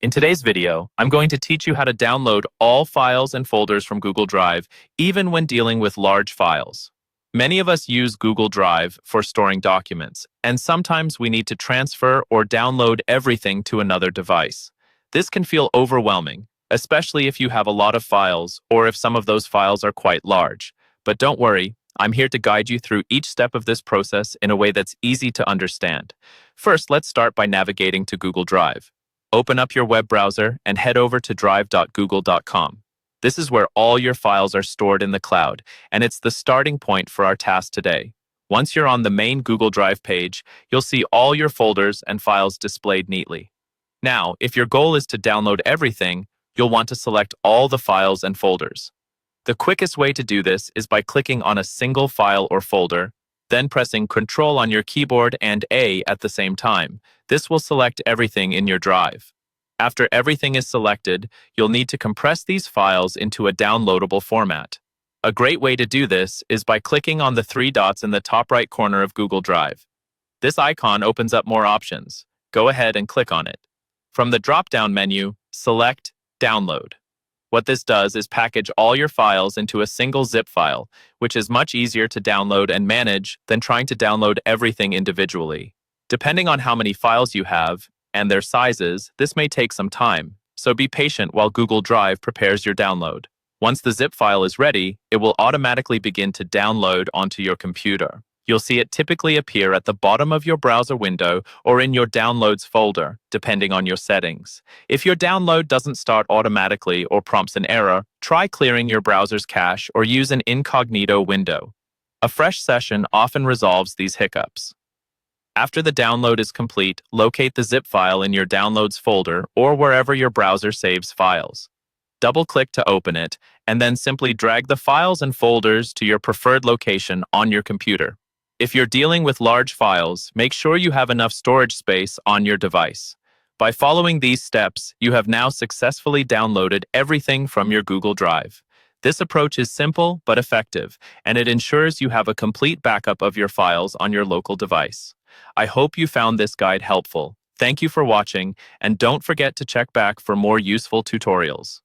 In today's video, I'm going to teach you how to download all files and folders from Google Drive, even when dealing with large files. Many of us use Google Drive for storing documents, and sometimes we need to transfer or download everything to another device. This can feel overwhelming, especially if you have a lot of files or if some of those files are quite large. But don't worry, I'm here to guide you through each step of this process in a way that's easy to understand. First, let's start by navigating to Google Drive. Open up your web browser and head over to drive.google.com. This is where all your files are stored in the cloud, and it's the starting point for our task today. Once you're on the main Google Drive page, you'll see all your folders and files displayed neatly. Now, if your goal is to download everything, you'll want to select all the files and folders. The quickest way to do this is by clicking on a single file or folder, then pressing Ctrl on your keyboard and A at the same time. This will select everything in your drive. After everything is selected, you'll need to compress these files into a downloadable format. A great way to do this is by clicking on the three dots in the top right corner of Google Drive. This icon opens up more options. Go ahead and click on it. From the drop-down menu, select Download. What this does is package all your files into a single zip file, which is much easier to download and manage than trying to download everything individually. Depending on how many files you have and their sizes, this may take some time, so be patient while Google Drive prepares your download. Once the zip file is ready, it will automatically begin to download onto your computer. You'll see it typically appear at the bottom of your browser window or in your Downloads folder, depending on your settings. If your download doesn't start automatically or prompts an error, try clearing your browser's cache or use an incognito window. A fresh session often resolves these hiccups. After the download is complete, locate the zip file in your Downloads folder or wherever your browser saves files. Double-click to open it, and then simply drag the files and folders to your preferred location on your computer. If you're dealing with large files, make sure you have enough storage space on your device. By following these steps, you have now successfully downloaded everything from your Google Drive. This approach is simple but effective, and it ensures you have a complete backup of your files on your local device. I hope you found this guide helpful. Thank you for watching, and don't forget to check back for more useful tutorials.